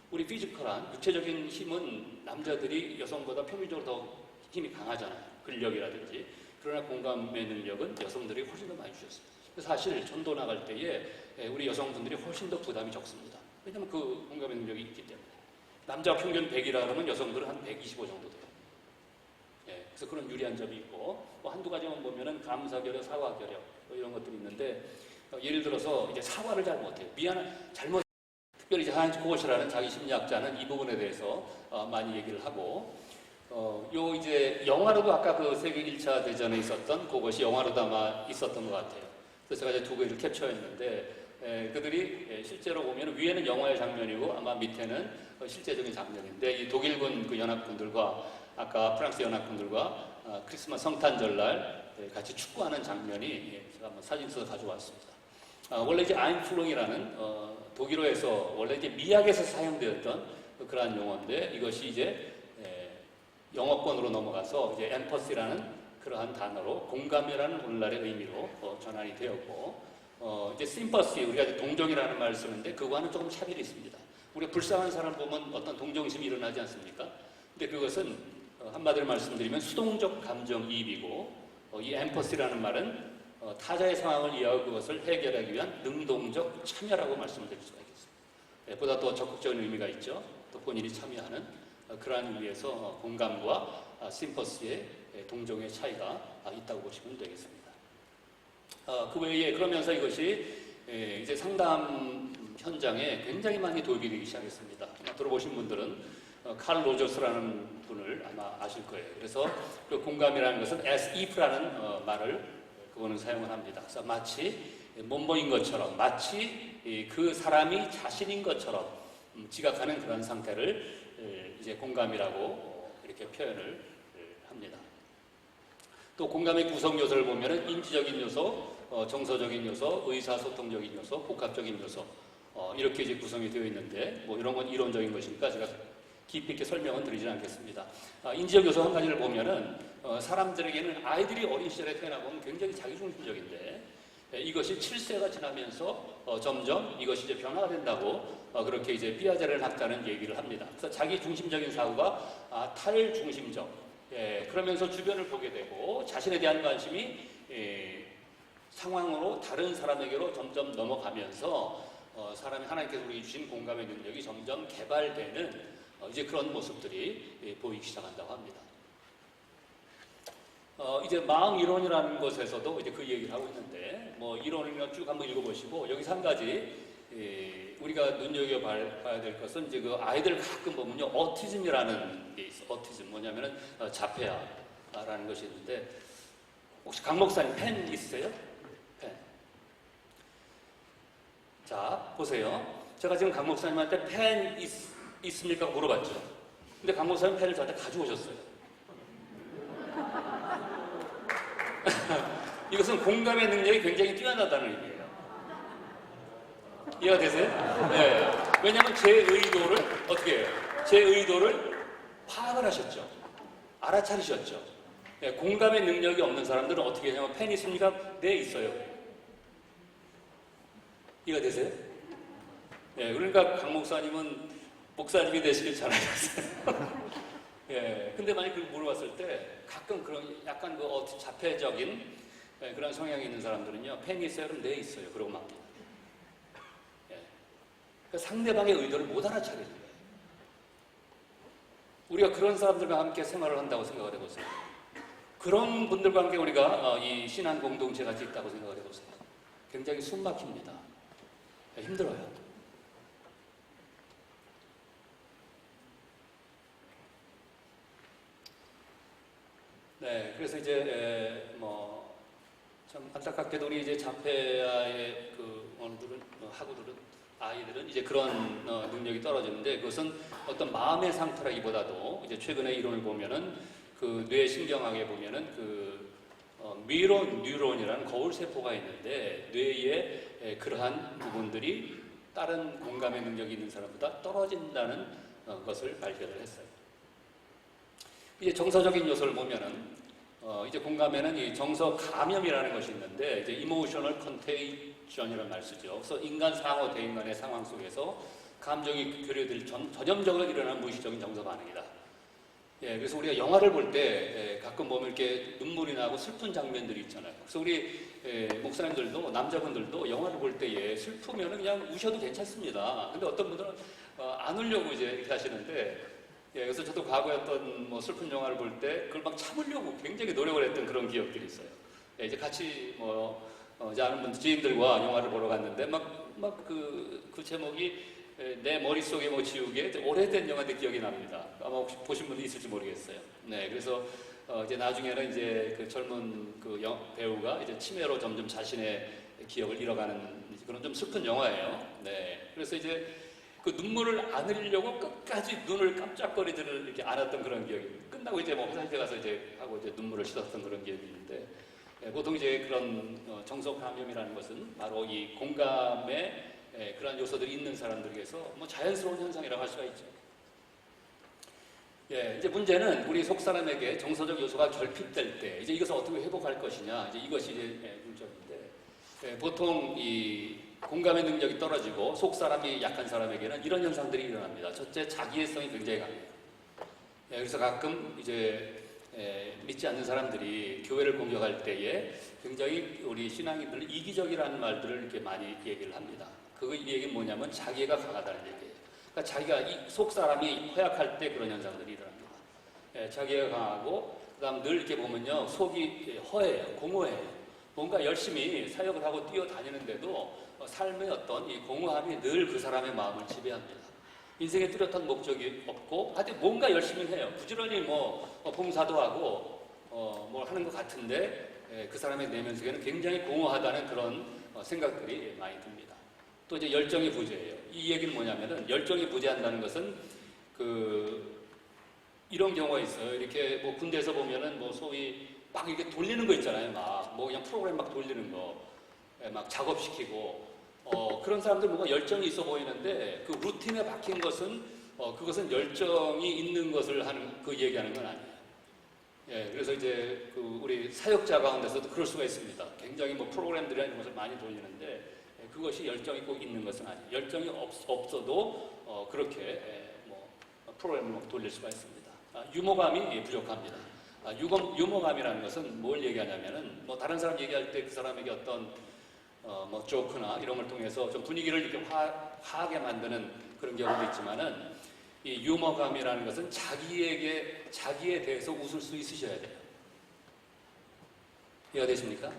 우리 피지컬한 육체적인 힘은 남자들이 여성보다 평균적으로 더 힘이 강하잖아요. 근력이라든지. 그러나 공감의 능력은 여성들이 훨씬 더 많이 주셨어요. 사실 전도 나갈 때에 우리 여성분들이 훨씬 더 부담이 적습니다. 왜냐하면 그 공감의 능력이 있기 때문에. 남자 평균 100이라 그러면 여성들은 한 125 정도 돼요. 그래서 그런 유리한 점이 있고 뭐 한두 가지만 보면은 감사결여, 사과결여 이런 것들이 있는데 예를 들어서 이제 사과를 잘 못해요. 잘못. 특별히 이제 하인츠 코고시라는 자기 심리학자는 이 부분에 대해서 많이 얘기를 하고, 요 이제 영화로도 아까 그 세계 1차 대전에 있었던 그것이 영화로도 아마 있었던 것 같아요. 그래서 제가 이제 두 개를 캡처했는데, 그들이 실제로 보면 위에는 영화의 장면이고 아마 밑에는 실제적인 장면인데, 이 독일군 그 연합군들과 아까 프랑스 연합군들과 크리스마스 성탄절날 같이 축구하는 장면이 제가 한번 사진 써서 가져왔습니다. 원래 이제 아인플룽이라는 독일어에서 원래 이제 미학에서 사용되었던 그러한 용어인데 이것이 이제 영어권으로 넘어가서 이제 엠퍼시라는 그러한 단어로 공감이라는 오늘날의 의미로 전환이 되었고 이제 심퍼시 우리가 이제 동정이라는 말을 쓰는데 그거와는 조금 차별이 있습니다. 우리가 불쌍한 사람 보면 어떤 동정심이 일어나지 않습니까? 근데 그것은 한마디로 말씀드리면 수동적 감정이입이고 이 엠퍼시라는 말은 타자의 상황을 이해하고 그것을 해결하기 위한 능동적 참여라고 말씀을 드릴 수가 있겠습니다. 보다 더 적극적인 의미가 있죠. 또 본인이 참여하는 그러한 의미에서 공감과 심퍼시의 동정의 차이가 있다고 보시면 되겠습니다. 그 외에 그러면서 이것이 이제 상담 현장에 굉장히 많이 도입이 되기 시작했습니다. 들어보신 분들은 칼 로저스라는 분을 아마 아실 거예요. 그래서 그 공감이라는 것은 as if라는 말을 그거는 사용을 합니다. 그래서 마치 몸보인 것처럼, 마치 그 사람이 자신인 것처럼 지각하는 그런 상태를 이제 공감이라고 이렇게 표현을 합니다. 또 공감의 구성 요소를 보면은 인지적인 요소, 정서적인 요소, 의사소통적인 요소, 복합적인 요소 이렇게 이제 구성이 되어 있는데 뭐 이런 건 이론적인 것이니까 제가 깊이 있게 설명은 드리지 않겠습니다. 인지적 요소 한 가지를 보면은 사람들에게는 아이들이 어린 시절에 태어나보면 굉장히 자기중심적인데 이것이 7세가 지나면서 점점 이것이 이제 변화가 된다고 그렇게 이제 피아제라는 학자는 얘기를 합니다. 그래서 자기중심적인 사고가 탈중심적, 그러면서 주변을 보게 되고 자신에 대한 관심이 상황으로 다른 사람에게로 점점 넘어가면서 사람이 하나님께서 우리에게 주신 공감의 능력이 점점 개발되는 이제 그런 모습들이 보이기 시작한다고 합니다. 이제 마음 이론이라는 것에서도 이제 그 얘기를 하고 있는데, 뭐 이론을 쭉 한번 읽어보시고, 여기서 한 가지 우리가 눈여겨봐야 될 것은 이제 그 아이들 가끔 보면요, 어티즘이라는 게 있어. 어티즘 뭐냐면은 자폐아라는 것이 있는데, 혹시 강 목사님 펜 있으세요? 펜. 자, 보세요. 제가 지금 강 목사님한테 펜 있습니까? 물어봤죠. 근데 강 목사님 펜을 저한테 가져오셨어요. 이것은 공감의 능력이 굉장히 뛰어나다는 의미예요. 이해가 되세요? 네. 왜냐하면 제 의도를 어떻게 해요? 제 의도를 파악을 하셨죠. 알아차리셨죠. 네. 공감의 능력이 없는 사람들은 어떻게 하냐면 펜 있습니까? 네, 있어요. 이해가 되세요? 네. 그러니까 강 목사님은 목사님이 되시길 잘하셨어요. 예. 근데 만약 그걸 물어봤을 때 가끔 그런 약간 그 자폐적인 그런 성향이 있는 사람들은요, 펜이 있어요? 그럼 네, 있어요. 그러고 맙니다. 예. 그러니까 상대방의 의도를 못 알아차리는 거예요. 우리가 그런 사람들과 함께 생활을 한다고 생각을 해보세요. 그런 분들과 함께 우리가 이 신앙 공동체가 있다고 생각을 해보세요. 굉장히 숨 막힙니다. 힘들어요. 네, 그래서 이제 참 안타깝게도 우리 이제 자폐아의 그 아이들은 이제 그런 능력이 떨어지는데, 그것은 어떤 마음의 상태라기보다도 이제 최근에 이론을 보면은 그 뇌 신경학에 보면은 그 미러 뉴런이라는 거울 세포가 있는데, 뇌의 그러한 부분들이 다른 공감의 능력이 있는 사람보다 떨어진다는 것을 발견을 했어요. 이제 정서적인 요소를 보면은 이제 공감에는 이 정서 감염이라는 것이 있는데, 이제 이모셔널 컨테이션이라는 말 쓰죠. 그래서 인간 상호 대인간의 상황 속에서 감정이 교류될 전염적으로 일어나는 무의식적인 정서 반응이다. 예, 그래서 우리가 영화를 볼 때 가끔 보면 이렇게 눈물이 나고 슬픈 장면들이 있잖아요. 그래서 우리 목사님들도 남자분들도 영화를 볼 때에 슬프면 그냥 우셔도 괜찮습니다. 근데 어떤 분들은 안 울려고 이제 이렇게 하시는데, 예, 그래서 저도 과거에 어떤 뭐 슬픈 영화를 볼 때 그걸 막 참으려고 굉장히 노력을 했던 그런 기억들이 있어요. 예, 이제 같이 이제 아는 분들, 지인들과 영화를 보러 갔는데 그 제목이 내 머릿속에 뭐 지우개, 오래된 영화인데 기억이 납니다. 아마 혹시 보신 분이 있을지 모르겠어요. 네, 그래서 이제 나중에는 이제 그 젊은 그 배우가 이제 치매로 점점 자신의 기억을 잃어가는 그런 좀 슬픈 영화예요. 네, 그래서 이제 그 눈물을 안 흘리려고 끝까지 눈을 깜짝거리지를 이렇게 않았던 그런 기억이, 끝나고 이제 뭐 화장실에 가서 이제 하고 이제 눈물을 씻었던 그런 기억이 있는데, 보통 이제 그런 정서 감염이라는 것은 바로 이 공감의 그런 요소들이 있는 사람들에게서 뭐 자연스러운 현상이라고 할 수가 있죠. 예, 이제 문제는 우리 속 사람에게 정서적 요소가 결핍될 때 이제 이것을 어떻게 회복할 것이냐, 이제 이것이 이제 문제인데, 보통 이 공감의 능력이 떨어지고 속 사람이 약한 사람에게는 이런 현상들이 일어납니다. 첫째, 자기애성이 굉장히 강해요. 예, 그래서 가끔 이제 믿지 않는 사람들이 교회를 공격할 때에 굉장히 우리 신앙인들은 이기적이라는 말들을 이렇게 많이 얘기를 합니다. 이 얘기는 뭐냐면 자기애가 강하다는 얘기예요. 그러니까 자기가 속 사람이 허약할 때 그런 현상들이 일어납니다. 예, 자기애가 강하고, 그다음 늘 이렇게 보면요, 속이 허해요, 공허해요. 뭔가 열심히 사역을 하고 뛰어다니는데도 삶의 어떤 이 공허함이 늘 그 사람의 마음을 지배합니다. 인생에 뚜렷한 목적이 없고, 하여튼 뭔가 열심히 해요. 부지런히 봉사도 하고 뭘 하는 것 같은데, 그 사람의 내면 속에는 굉장히 공허하다는 그런 생각들이 많이 듭니다. 또 이제 열정이 부재예요. 이 얘기는 뭐냐면은, 열정이 부재한다는 것은 이런 경우가 있어요. 이렇게 뭐 군대에서 보면은 뭐 소위 막 이렇게 돌리는 거 있잖아요. 막 그냥 프로그램 막 돌리는 거, 막 작업시키고, 그런 사람들 뭔가 열정이 있어 보이는데, 그 루틴에 박힌 것은 그것은 열정이 있는 것을 얘기하는 건 아니에요. 예, 그래서 이제 우리 사역자 가운데서도 그럴 수가 있습니다. 굉장히 프로그램들이나 이런 것을 많이 돌리는데, 그것이 열정이 꼭 있는 것은 아니에요. 열정이 없어도 그렇게 프로그램을 막 돌릴 수가 있습니다. 유머감이 부족합니다. 유머감이라는 것은 뭘 얘기하냐면은, 다른 사람 얘기할 때 그 사람에게 어떤 뭐 조크나 이런 걸 통해서 좀 분위기를 이렇게 화하게 만드는 그런 경우도 있지만은 이 유머감이라는 것은 자기에 대해서 웃을 수 있으셔야 돼요. 이해가 되십니까?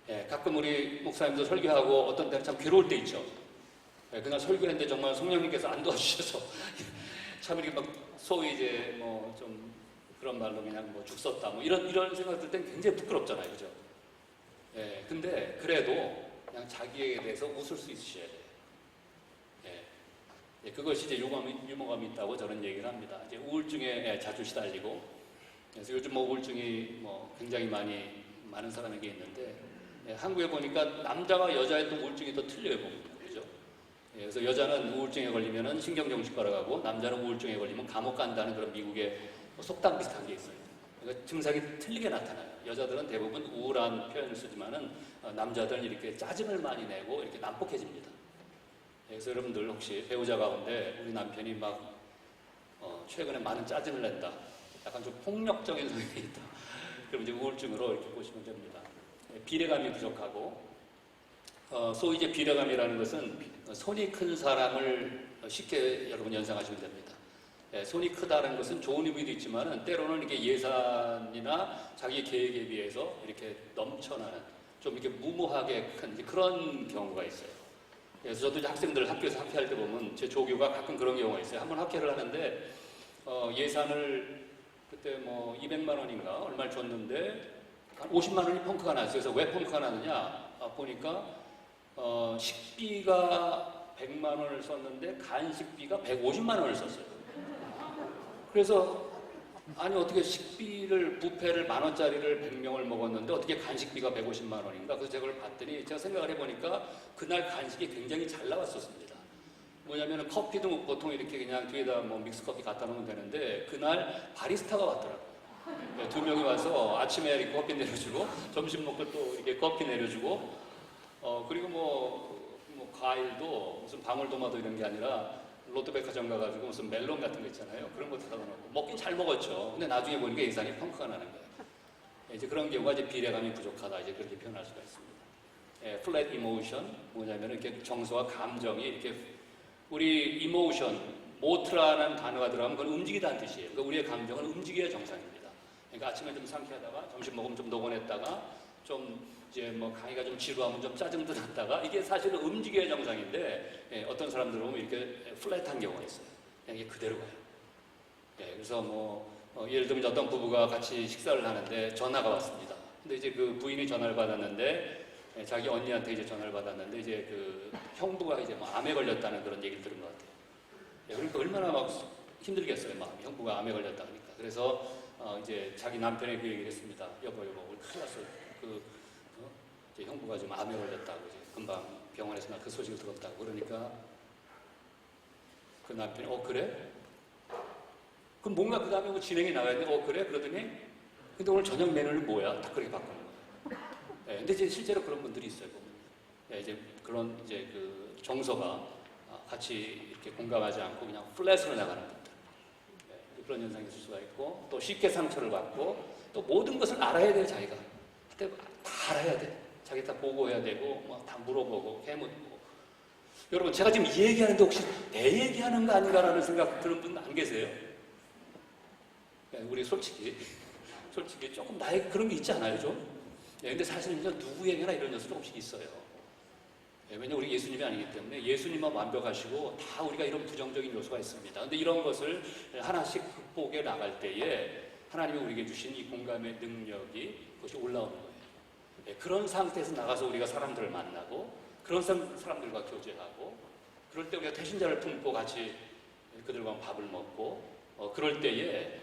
예, 가끔 우리 목사님도 설교하고 어떤 때는 참 괴로울 때 있죠. 예, 그날 설교했는데 정말 성령님께서 안 도와주셔서 참 이렇게 막 소위 이제 뭐 좀 그런 말로 그냥 뭐 죽 썼다 뭐 이런 생각 들 땐 굉장히 부끄럽잖아요, 그죠? 예, 근데 그래도 그냥 자기에 대해서 웃을 수 있으셔야 돼요. 예, 예, 그것이 이제 유머감이 있다고 저는 얘기를 합니다. 이제 우울증에 자주 시달리고, 그래서 요즘 뭐 우울증이 뭐 굉장히 많은 사람에게 있는데, 예, 한국에 보니까 남자와 여자의 또 우울증이 또 틀려요, 보면. 그죠? 예, 그래서 여자는 우울증에 걸리면은 신경정신과로 가고, 남자는 우울증에 걸리면 감옥 간다는 그런 미국의 속담 비슷한 게 있어요. 그러니까 증상이 틀리게 나타나요. 여자들은 대부분 우울한 표현을 쓰지만은 남자들은 이렇게 짜증을 많이 내고 이렇게 난폭해집니다. 그래서 여러분들 혹시 배우자 가운데 우리 남편이 막 최근에 많은 짜증을 낸다, 약간 좀 폭력적인 성향이 있다, 그럼 이제 우울증으로 이렇게 보시면 됩니다. 비례감이 부족하고, 소위 이제 비례감이라는 것은 손이 큰 사람을 쉽게 여러분 연상하시면 됩니다. 손이 크다는 것은 좋은 의미도 있지만은 때로는 이게 예산이나 자기 계획에 비해서 이렇게 넘쳐나는, 좀 이렇게 무모하게 큰 그런 경우가 있어요. 그래서 저도 이제 학생들 학교에서 학회할 때 보면 제 조교가 가끔 그런 경우가 있어요. 한번 학회를 하는데 예산을 그때 뭐 200만 원인가 얼마를 줬는데 한 50만 원이 펑크가 났어요. 그래서 왜 펑크가 나느냐 보니까 식비가 100만 원을 썼는데 간식비가 150만 원을 썼어요. 그래서 아니 어떻게 식비를 뷔페를 10,000원짜리를 100명을 먹었는데 어떻게 간식비가 150만 원인가? 그래서 제가 그걸 봤더니 제가 생각을 해보니까 그날 간식이 굉장히 잘 나왔었습니다. 뭐냐면은 커피도 보통 이렇게 그냥 뒤에다 뭐 믹스커피 갖다 놓으면 되는데 그날 바리스타가 왔더라고요. 2명이 와서 아침에 이렇게 커피 내려주고 점심 먹고 또 이렇게 커피 내려주고 그리고 뭐 과일도 무슨 방울토마토 이런 게 아니라 롯데백화점 가가지고 무슨 멜론 같은 거 있잖아요. 그런 거 사다 놓고 먹긴 잘 먹었죠. 근데 나중에 보니까 예산이 펑크가 나는 거예요. 이제 그런 경우가 이제 비례감이 부족하다, 이제 그렇게 표현할 수가 있습니다. 플랫 이모션, 뭐냐면 이렇게 정서와 감정이 이렇게, 우리 이모션, 모트라는 단어가 들어가면 그건 움직이다는 뜻이에요. 그러니까 우리의 감정은 움직여야 정상입니다. 그러니까 아침에 좀 상쾌하다가 점심 먹으면 좀 노곤했다가 좀 이제 뭐 강의가 좀 지루하면 좀 짜증도 났다가, 이게 사실은 움직여야 정상인데 어떤 사람들 보면 이렇게 플랫한 경우가 있어요. 그냥 이게 그대로 가요. 그래서 예를 들면 어떤 부부가 같이 식사를 하는데 전화가 왔습니다. 근데 이제 그 부인이 전화를 받았는데 자기 언니한테 이제 전화를 받았는데 이제 그 형부가 이제 뭐 암에 걸렸다는 그런 얘기를 들은 것 같아요. 그러니까 얼마나 막 힘들겠어요, 마음이. 형부가 암에 걸렸다 그러니까. 그래서 이제 자기 남편의 그 얘기를 했습니다. 여보, 우리 큰일 났어요. 이제 형부가 좀 암에 걸렸다고, 이제 금방 병원에서 나 그 소식을 들었다고. 그러니까 그 남편이 그래? 그럼 뭔가 그 다음에 뭐 진행이 나가야 돼. 그래? 그러더니 근데 오늘 저녁 메뉴는 뭐야? 다 그렇게 바꾸는 거예요. 근데 이제 실제로 그런 분들이 있어요, 보면. 이제 그런 이제 그 정서가 같이 이렇게 공감하지 않고 그냥 플랫으로 나가는 분들. 그런 현상이 있을 수가 있고, 또 쉽게 상처를 받고, 또 모든 것을 알아야 돼요, 자기가. 그때 다 알아야 돼. 자기 다 보고해야 되고, 뭐 다 물어보고, 해묻고. 여러분, 제가 지금 이 얘기하는데 혹시 내 얘기하는 거 아닌가라는 생각 드는 분 안 계세요? 우리 솔직히 조금 나에게 그런 게 있지 않아요, 좀? 근데 사실 누구에게나 이런 요소 조금씩 있어요. 왜냐면 우리 예수님이 아니기 때문에 예수님만 완벽하시고 다 우리가 이런 부정적인 요소가 있습니다. 근데 이런 것을 하나씩 극복해 나갈 때에 하나님이 우리에게 주신 이 공감의 능력이 그것이 올라오는 거예요. 그런 상태에서 나가서 우리가 사람들을 만나고 그런 사람들과 교제하고 그럴 때 우리가 태신자를 품고 같이 그들과 밥을 먹고 그럴 때에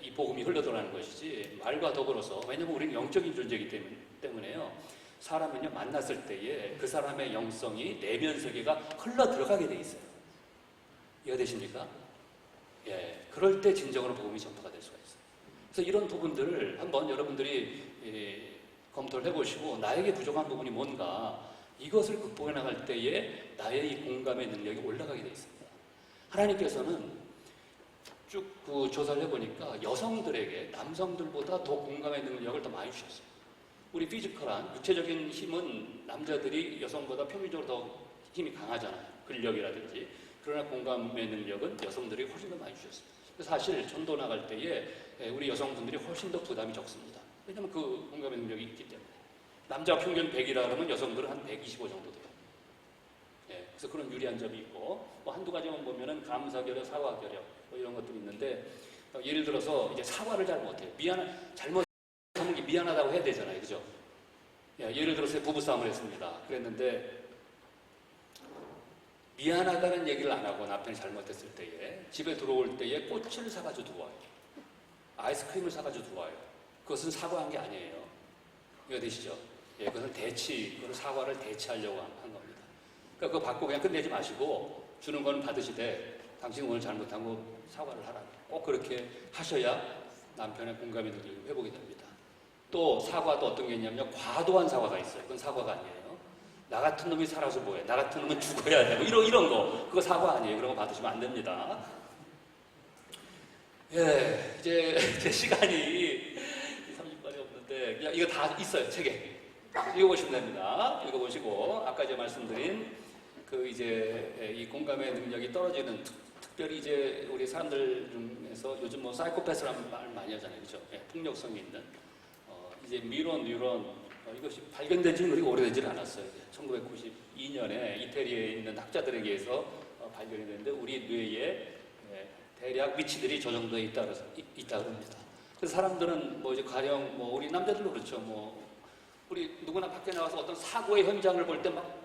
이 복음이 흘러들어가는 것이지, 말과 더불어서, 왜냐면 우리는 영적인 존재이기 때문에요. 사람은요, 만났을 때에 그 사람의 영성이 내면 세계가 흘러 들어가게 돼 있어요. 이해가 되십니까? 그럴 때 진정으로 복음이 전파가 될 수가 있어요. 그래서 이런 부분들을 한번 여러분들이 검토를 해보시고, 나에게 부족한 부분이 뭔가, 이것을 극복해 나갈 때에 나의 이 공감의 능력이 올라가게 돼 있습니다. 하나님께서는 쭉 그 조사를 해보니까 여성들에게 남성들보다 더 공감의 능력을 더 많이 주셨어요. 우리 피지컬한 육체적인 힘은 남자들이 여성보다 평균적으로 더 힘이 강하잖아요. 근력이라든지. 그러나 공감의 능력은 여성들이 훨씬 더 많이 주셨어요. 사실 전도 나갈 때에 우리 여성분들이 훨씬 더 부담이 적습니다. 왜냐하면 그 공감의 능력이 있기 때문에. 남자 평균 100이라 그러면 여성들은 한 125 정도 돼요. 예, 그래서 그런 유리한 점이 있고, 뭐 한두 가지만 보면은 감사결여, 사과결여 뭐 이런 것들이 있는데, 예를 들어서 이제 사과를 잘 못해요. 잘못하면 미안하다고 해야 되잖아요, 그죠? 예, 예를 들어서 부부싸움을 했습니다. 그랬는데 미안하다는 얘기를 안 하고 남편이 잘못했을 때에 집에 들어올 때에 꽃을 사가지고 들어와요. 아이스크림을 사가지고 들어와요. 그것은 사과한 게 아니에요. 이해되시죠? 예, 그것은 그걸 사과를 대체하려고 한 겁니다. 그러니까 그거 받고 그냥 끝내지 마시고 주는 건 받으시되 당신 오늘 잘못한 거 사과를 하라. 꼭 그렇게 하셔야 남편의 공감의 능력이 회복이 됩니다. 또 사과도 어떤 게 있냐면 과도한 사과가 있어요. 그건 사과가 아니에요. 나 같은 놈이 살아서 뭐해? 나 같은 놈은 죽어야 돼. 뭐 이런 거. 그거 사과 아니에요. 그런 거 받으시면 안 됩니다. 예, 이제 제 시간이 30분이 없는데, 이거 다 있어요, 책에. 읽어보시면 됩니다. 읽어보시고, 아까 이제 말씀드린 이 공감의 능력이 떨어지는, 특별히 이제 우리 사람들 중에서 요즘 뭐 사이코패스라는 말 많이 하잖아요. 그죠? 예, 폭력성이 있는. 이제 뉴런, 이것이 발견된 지는 그리 오래되질 않았어요. 1992년에 이태리에 있는 학자들에 의해서 발견이 됐는데 우리 뇌에 대략 위치들이 저 정도에 있다 그럽니다. 그래서 사람들은 뭐 이제 가령 뭐 우리 남자들도 그렇죠. 뭐 우리 누구나 밖에 나와서 어떤 사고의 현장을 볼 때 막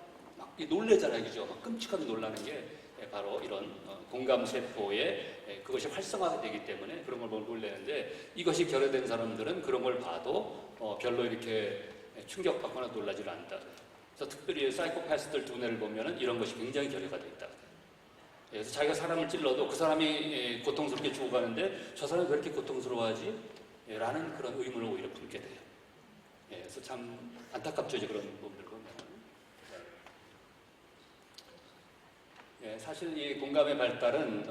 놀래잖아요, 그죠? 막 끔찍하게 놀라는 게 바로 이런 공감 세포에 그것이 활성화되기 때문에 그런 걸 보고 놀래는데, 이것이 결여된 사람들은 그런 걸 봐도 별로 이렇게 충격받거나 놀라지 않는다. 그래서 특별히 사이코패스들 두뇌를 보면은 이런 것이 굉장히 결여가 되어 있다. 그래서 자기가 사람을 찔러도 그 사람이 고통스럽게 죽어가는데 저 사람이 왜 이렇게 고통스러워하지? 라는 그런 의문을 오히려 품게 돼요. 그래서 참 안타깝죠, 이제 그런 부분들 보면. 사실 이 공감의 발달은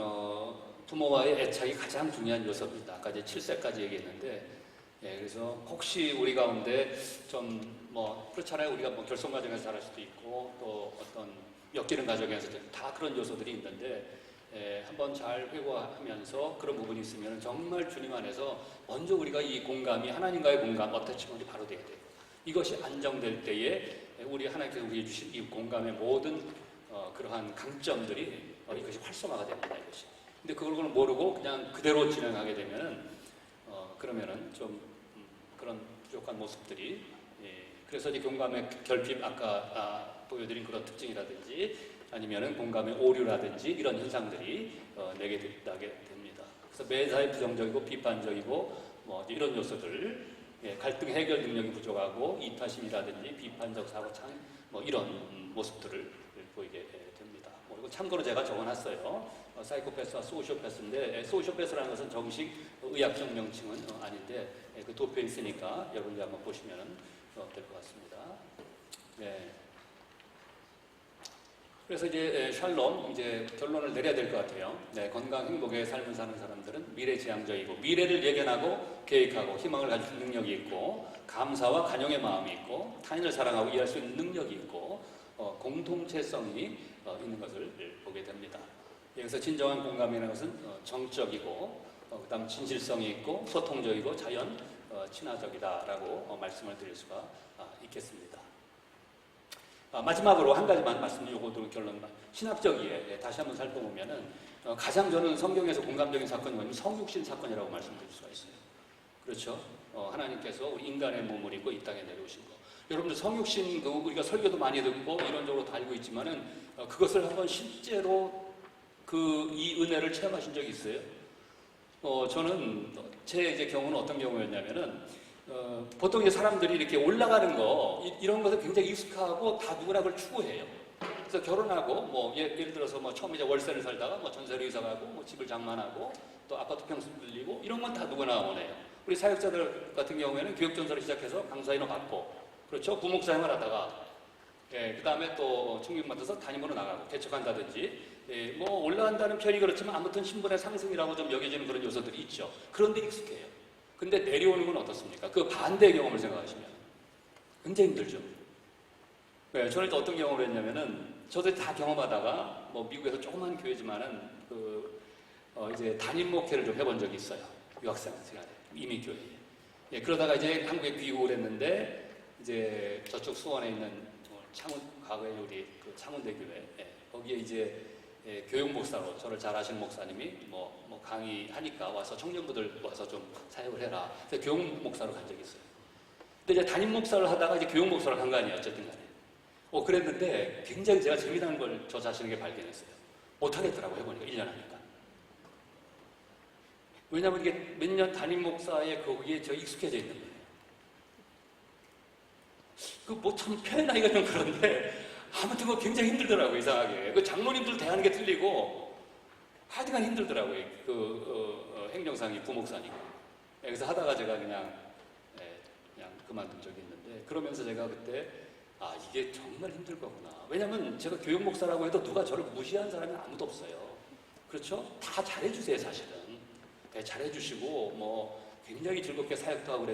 부모와의 애착이 가장 중요한 요소입니다. 아까 이제 7세까지 얘기했는데, 그래서 혹시 우리 가운데 좀 뭐 그렇잖아요. 우리가 뭐 결손 가정에서 자랄 수도 있고 또 어떤 엮이는 가정에서 다 그런 요소들이 있는데, 한번 잘 회고하면서 그런 부분이 있으면 정말 주님 안에서 먼저 우리가 이 공감이 하나님과의 공감 어태치먼이 바로 돼야 돼요. 이것이 안정될 때에 우리 하나님께서 우리에게 주신 이 공감의 모든 그러한 강점들이 이것이 활성화가 됩니다. 이것이. 근데 그걸 모르고 그냥 그대로 진행하게 되면은 그러면은 좀 그런 부족한 모습들이, 그래서 이제 공감의 결핍, 아까 보여드린 그런 특징이라든지 아니면은 공감의 오류라든지 이런 현상들이 내게 됩니다. 그래서 매사에 부정적이고 비판적이고 뭐 이런 요소들, 갈등 해결 능력이 부족하고 이타심이라든지 비판적 사고 뭐 이런 모습들을 보이게 됩니다. 그리고 참고로 제가 적어놨어요. 사이코패스와 소시오패스인데, 소시오패스라는 것은 정식 의학적 명칭은 아닌데 그 도표에 있으니까 여러분들 한번 보시면 될 것 같습니다. 네. 그래서 이제 샬롬, 이제 결론을 내려야 될 것 같아요. 네, 건강 행복의 삶을 사는 사람들은 미래지향적이고 미래를 예견하고 계획하고 희망을 가질 능력이 있고 감사와 간용의 마음이 있고 타인을 사랑하고 이해할 수 있는 능력이 있고 공동체성이 있는 것을 보게 됩니다. 여기서 진정한 공감이라는 것은 정적이고 그 다음 진실성이 있고 소통적이고 자연 친화적이다라고 말씀을 드릴 수가 있겠습니다. 마지막으로 한 가지만 말씀드리고 결론만. 신학적 이해, 다시 한번 살펴보면은 가장 저는 성경에서 공감적인 사건이 뭐냐면 성육신 사건이라고 말씀드릴 수가 있어요. 그렇죠? 하나님께서 우리 인간의 몸을 입고 이 땅에 내려오신 거. 여러분들 성육신 우리가 설교도 많이 듣고 이론적으로 다 알고 있지만은 그것을 한번 실제로 이 은혜를 체험하신 적이 있어요? 저는 제 이제 경우는 어떤 경우였냐면은 보통 이제 사람들이 이렇게 올라가는 거 이런 것을 굉장히 익숙하고 다 누구나 그걸 추구해요. 그래서 결혼하고 뭐 예를 들어서 뭐 처음에 이제 월세를 살다가 뭐 전세로 이사 가고 뭐 집을 장만하고 또 아파트 평수 빌리고 이런 건 다 누구나 원해요. 우리 사역자들 같은 경우에는 교육전서를 시작해서 강사인을 받고, 그렇죠? 부목사행을 하다가 그 다음에 또 청년 맡아서 담임으로 나가고 개척한다든지 뭐 올라간다는 편이 그렇지만 아무튼 신분의 상승이라고 좀 여겨지는 그런 요소들이 있죠. 그런데 익숙해요. 근데 내려오는 건 어떻습니까? 그 반대의 경험을 생각하시면 굉장히 힘들죠. 네, 저는 어떤 경험을 했냐면은 저도 다 경험하다가 뭐 미국에서 조그만 교회지만은 이제 담임 목회를 좀 해본 적이 있어요. 유학생 시간에 이민 교회에. 예, 그러다가 이제 한국에 귀국을 했는데 이제 저쪽 수원에 있는 창원 과거에 우리 그 창원대 교회 거기에 이제 교육 목사로 저를 잘 아시는 목사님이 뭐 강의하니까 와서 청년부들 와서 좀 사역을 해라. 그래서 교육 목사로 간 적이 있어요. 근데 이제 담임 목사를 하다가 이제 교육 목사로 간 거 아니에요, 어쨌든 간에. 그랬는데 굉장히 제가 재미난 걸 저 자신에게 발견했어요. 못하겠더라고요, 해보니까 1년 하니까. 왜냐하면 이게 몇 년 담임 목사의 거기에 저 익숙해져 있는 거예요. 뭐 참 표현하기가 좀 그런데 아무튼 굉장히 힘들더라고요, 이상하게. 그 장로님들 대하는 게 틀리고 하여튼간 힘들더라고요. 행정상이 부목사니까. 그래서 하다가 제가 그냥 그만둔 적이 있는데 그러면서 제가 그때 이게 정말 힘들 거구나. 왜냐면 제가 교육 목사라고 해도 누가 저를 무시하는 사람이 아무도 없어요. 그렇죠? 다 잘해주세요, 사실은. 네, 잘해주시고 뭐 굉장히 즐겁게 사역도 하고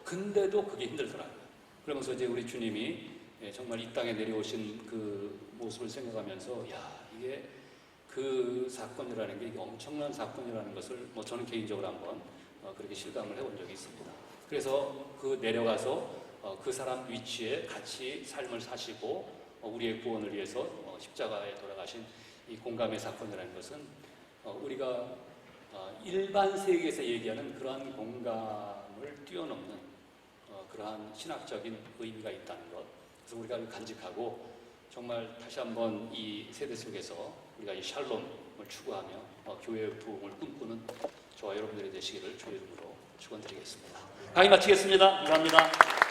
근데도 그게 힘들더라고요. 그러면서 이제 우리 주님이 정말 이 땅에 내려오신 그 모습을 생각하면서 이게 그 사건이라는 게 엄청난 사건이라는 것을 저는 개인적으로 한번 그렇게 실감을 해본 적이 있습니다. 그래서 내려가서 그 사람 위치에 같이 삶을 사시고 우리의 구원을 위해서 십자가에 돌아가신 이 공감의 사건이라는 것은 우리가 일반 세계에서 얘기하는 그러한 공감을 뛰어넘는 그러한 신학적인 의미가 있다는 것. 그래서 우리가 간직하고 정말 다시 한번 이 세대 속에서 우리가 이 샬롬을 추구하며 교회의 부흥을 꿈꾸는 저와 여러분들이 되시기를 주의 이름으로 축원드리겠습니다. 강의 마치겠습니다. 감사합니다.